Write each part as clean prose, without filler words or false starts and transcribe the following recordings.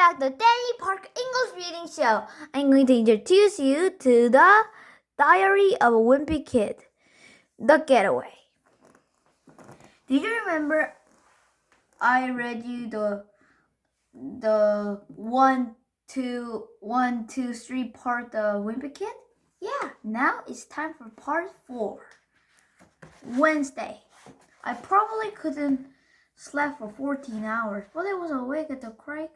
back to Danny Park English Reading Show. I'm going to introduce you to the Diary of a Wimpy Kid, The Getaway. Do you remember I read you the 1, 2, 3 part of Wimpy Kid? Yeah, now it's time for part 4. Wednesday. I probably couldn't sleep for 14 hours, but I was awake at the crack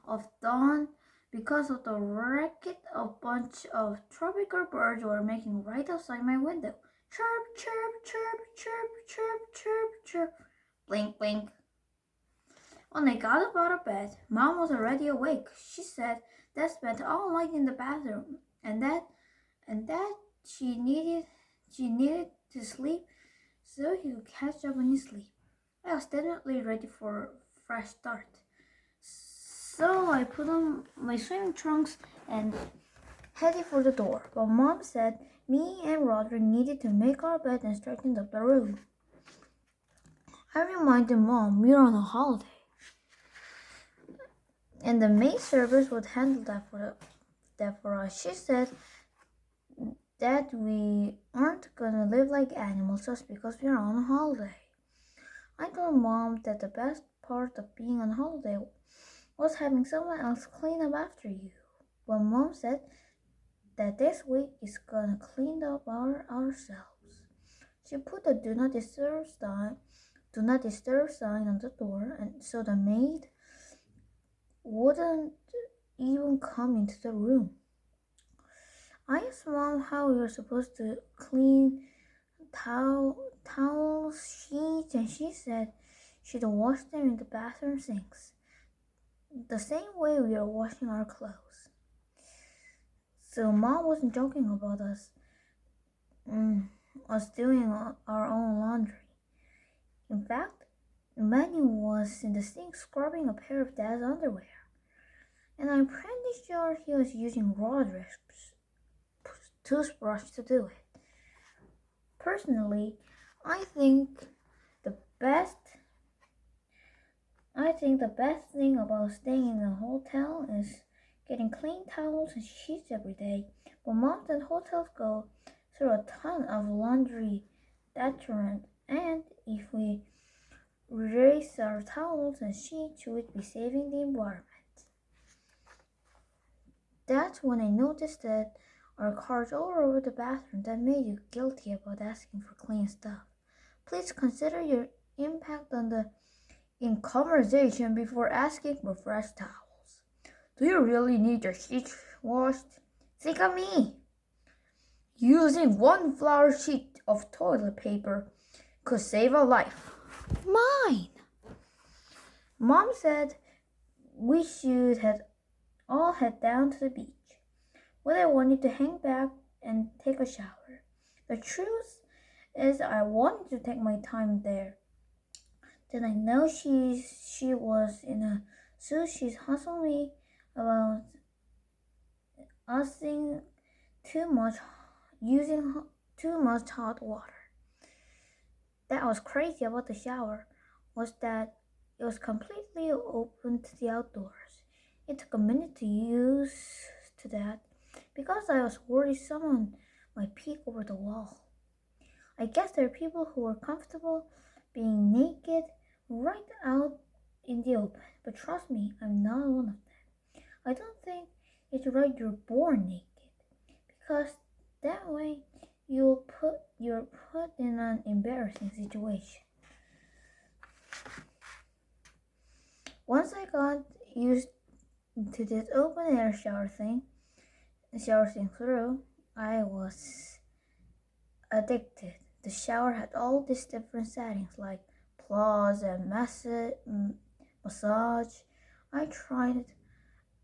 of dawn because of the racket a bunch of tropical birds were making right outside my window. Chirp, chirp, chirp, chirp, chirp, chirp, chirp. Blink, blink. When I got up out of bed, Mom was already awake. She said Dad spent all night in the bathroom and that she needed to sleep so he could catch up on his sleep. I was definitely ready for a fresh start. So I put on my swimming trunks and headed for the door. But Mom said me and Roger needed to make our bed and straighten up the room. I reminded Mom we were on a holiday, and the maid service would handle that for us. She said that we aren't gonna live like animals just because we're on a holiday. I told Mom that the best part of being on holiday was having someone else clean up after you. But Mom said that this week is gonna clean up ourselves. She put the do not disturb sign on the door, and so the maid wouldn't even come into the room. I asked Mom how we were supposed to clean towels, sheets, and she said she'd wash them in the bathroom sinks, the same way we are washing our clothes. So Mom wasn't joking about us doing our own laundry. In fact, Manny was in the sink scrubbing a pair of Dad's underwear, and I'm pretty sure he was using Roderick's toothbrush to do it. Personally, I think the best thing about staying in a hotel is getting clean towels and sheets every day. But moms and hotels go through a ton of laundry deterrent, and if we erase our towels and sheets, we'd be saving the environment. That's when I noticed that our cards all over the bathroom that made you guilty about asking for clean stuff. Please consider your impact on in conversation before asking for fresh towels. Do you really need your sheets washed? Think of me. Using 1 flour sheet of toilet paper could save a life. Mine. Mom said we should all head down to the beach, but I wanted to hang back and take a shower. The truth is I wanted to take my time there. Then I know she was in a suit. She's hustling me about using too much hot water. That was crazy about the shower was that it was completely open to the outdoors. It took a minute to use to that because I was worried someone might peek over the wall. I guess there are people who are comfortable being naked right out in the open, but trust me, I'm not one of them. I don't think it's right you're born naked, because that way you're put in an embarrassing situation. Once I got used to this open air shower thing through, I was addicted. The shower had all these different settings like applause and massage. I tried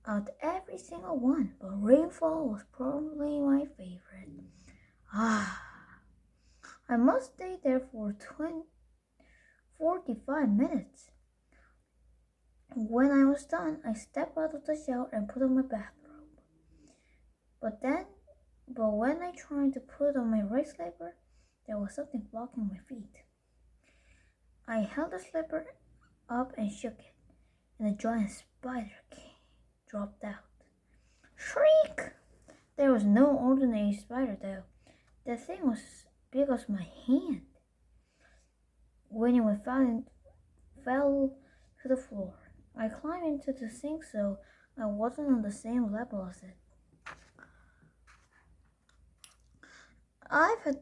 out every single one, but rainfall was probably my favorite. I must stay there for 45 minutes. When I was done, I stepped out of the shower and put on my bathrobe. But when I tried to put on my right slipper, there was something blocking my feet. I held the slipper up and shook it, and a giant spider dropped out. Shriek! There was no ordinary spider though. The thing was as big as my hand. When it fell to the floor, I climbed into the sink so I wasn't on the same level as it. I've had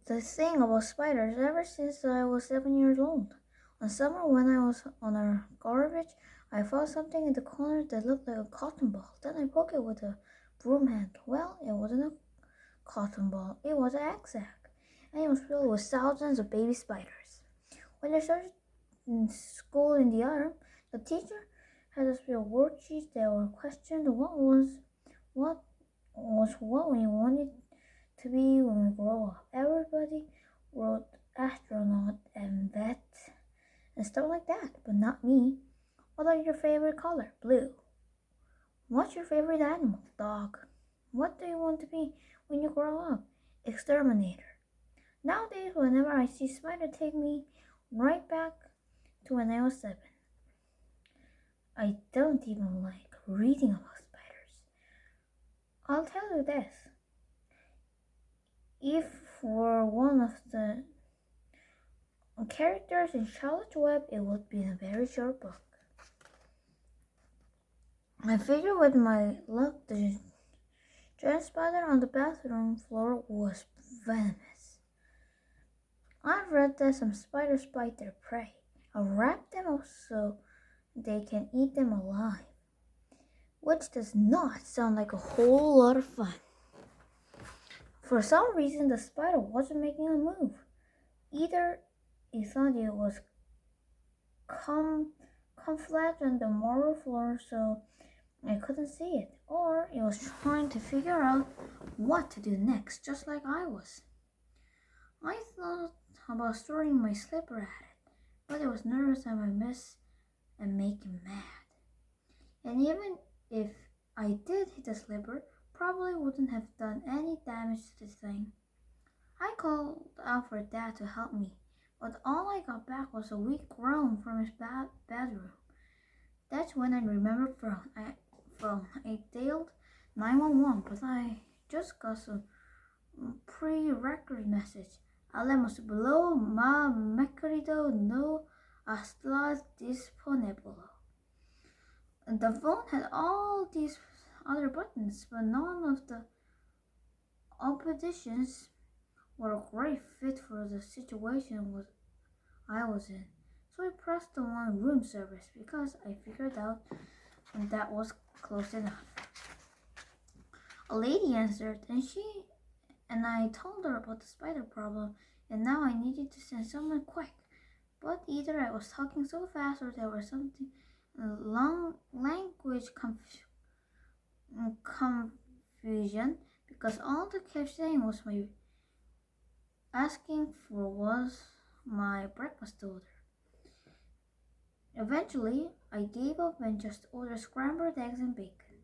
the thing about spiders ever since I was 7 years old. One summer when I was on our garbage, I found something in the corner that looked like a cotton ball. Then I poked it with a broom handle. Well, it wasn't a cotton ball, it was an egg sack, and it was filled with thousands of baby spiders. When I started in school in the autumn, the teacher had us fill worksheets that were questioned what we wanted to be when we grow up. Everybody wrote astronaut and vet and stuff like that, but not me. What are your favorite color? Blue. What's your favorite animal? Dog. What do you want to be when you grow up? Exterminator. Nowadays, whenever I see spider, take me right back to when I was 7. I don't even like reading about spiders. I'll tell you this. If were one of the characters in Charlotte's Web, it would be a very short book. I figured with my luck, the giant spider on the bathroom floor was venomous. I've read that some spiders bite their prey and wrap them up so they can eat them alive, which does not sound like a whole lot of fun. For some reason, the spider wasn't making a move. Either it thought it was come flat on the marble floor so I couldn't see it, or it was trying to figure out what to do next, just like I was. I thought about throwing my slipper at it, but I was nervous I might miss and make him mad. And even if I did hit the slipper, probably wouldn't have done any damage to the thing. I called out for Dad to help me, but all I got back was a weak groan from his bedroom. That's when I remembered I dialed 911, but I just got some pre-record message. Hablemos below, mi querido, no estás disponible. And the phone had all these other buttons, but none of the oppositions were a great fit for the situation I was in. So I pressed the one room service because I figured out that was close enough. A lady answered and I told her about the spider problem and now I needed to send someone quick. But either I was talking so fast or there was something long language confusion because all they kept saying was asking for was my breakfast order. Eventually, I gave up and just ordered scrambled eggs and bacon.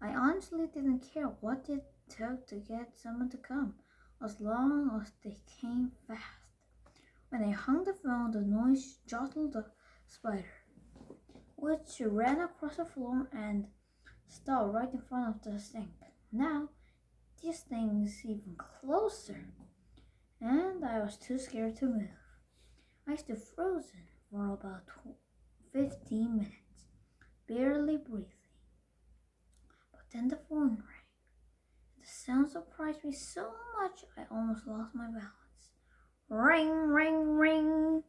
I honestly didn't care what it took to get someone to come, as long as they came fast. When I hung the phone, the noise jostled the spider, which ran across the floor and stopped right in front of the sink. Now, this thing is even closer, and I was too scared to move. I stood frozen for about 15 minutes, barely breathing. But then the phone rang. The sound surprised me so much I almost lost my balance. Ring, ring, ring.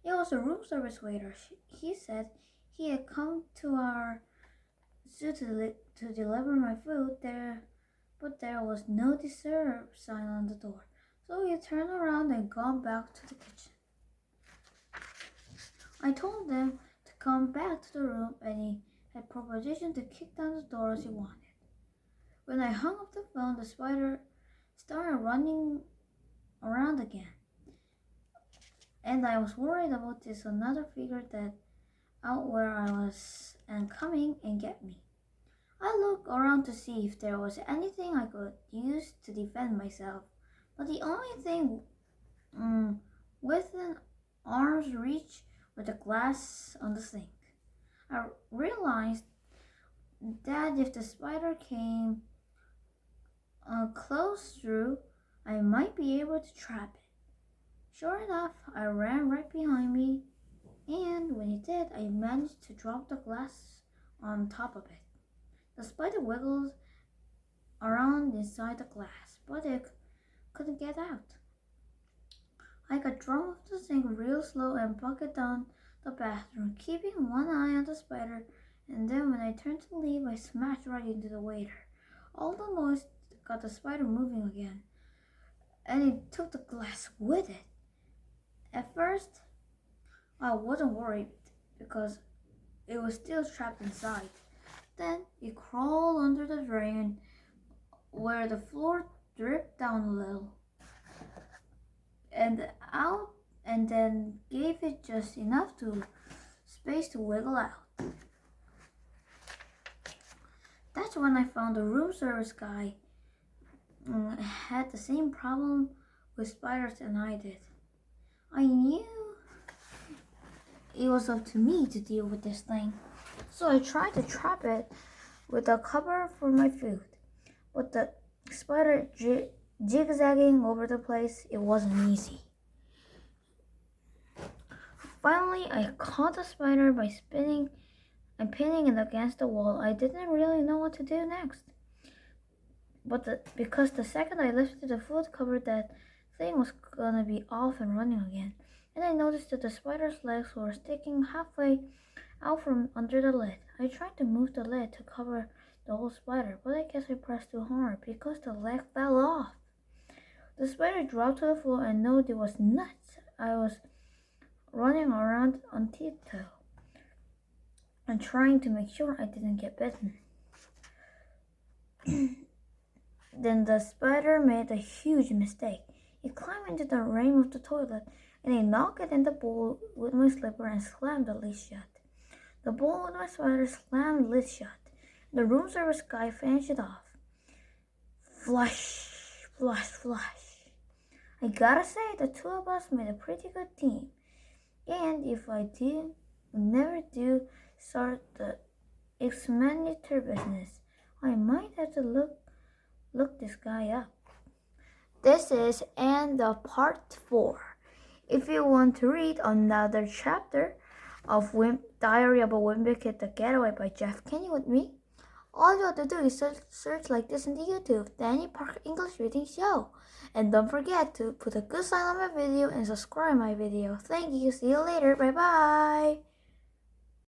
It was a room service waiter. He said he had come to our zoo to deliver my food there, but there was no disturb sign on the door. So he turned around and gone back to the kitchen. I told them to come back to the room and he had proposition to kick down the door as he wanted. When I hung up the phone, the spider started running around again. And I was worried about this. Another figured that out where I was and coming and get me. I looked around to see if there was anything I could use to defend myself, but the only thing within arm's reach was the glass on the sink. I realized that if the spider came close through, I might be able to trap it. Sure enough, I ran right behind me, and when it did, I managed to drop the glass on top of it. The spider wiggled around inside the glass, but it couldn't get out. I got drawn off the sink real slow and bucketed down the bathroom, keeping one eye on the spider, and then when I turned to leave, I smashed right into the waiter. All the noise got the spider moving again, and it took the glass with it. At first, I wasn't worried because it was still trapped inside. Then it crawled under the drain where the floor dripped down a little and out, and then gave it just enough space to wiggle out. That's when I found the room service guy had the same problem with spiders than I did. I knew it was up to me to deal with this thing, so I tried to trap it with a cover for my food. But the spider zigzagging over the place, it wasn't easy. Finally, I caught the spider by spinning and pinning it against the wall. I didn't really know what to do next. Because the second I lifted the food cover, that thing was gonna be off and running again. And I noticed that the spider's legs were sticking halfway out from under the lid. I tried to move the lid to cover the whole spider, but I guess I pressed too hard because the leg fell off. The spider dropped to the floor and no, it was nuts. I was running around on tiptoe and trying to make sure I didn't get bitten. Then the spider made a huge mistake. It climbed into the rim of the toilet and I knocked it in the bowl with my slipper and slammed the lid shut. The bowl with my spider slammed the lid shut. The room service guy finished it off. Flush, flush, flush. I gotta say, the two of us made a pretty good team. And if I never do start the exterminator business, I might have to look this guy up. This is end of part 4. If you want to read another chapter of Diary of a Wimpy Kid, The Getaway by Jeff Kenny with me, all you have to do is search like this in the YouTube, Danny Park English Reading Show. And don't forget to put a good sign on my video and subscribe my video. Thank you. See you later. Bye bye.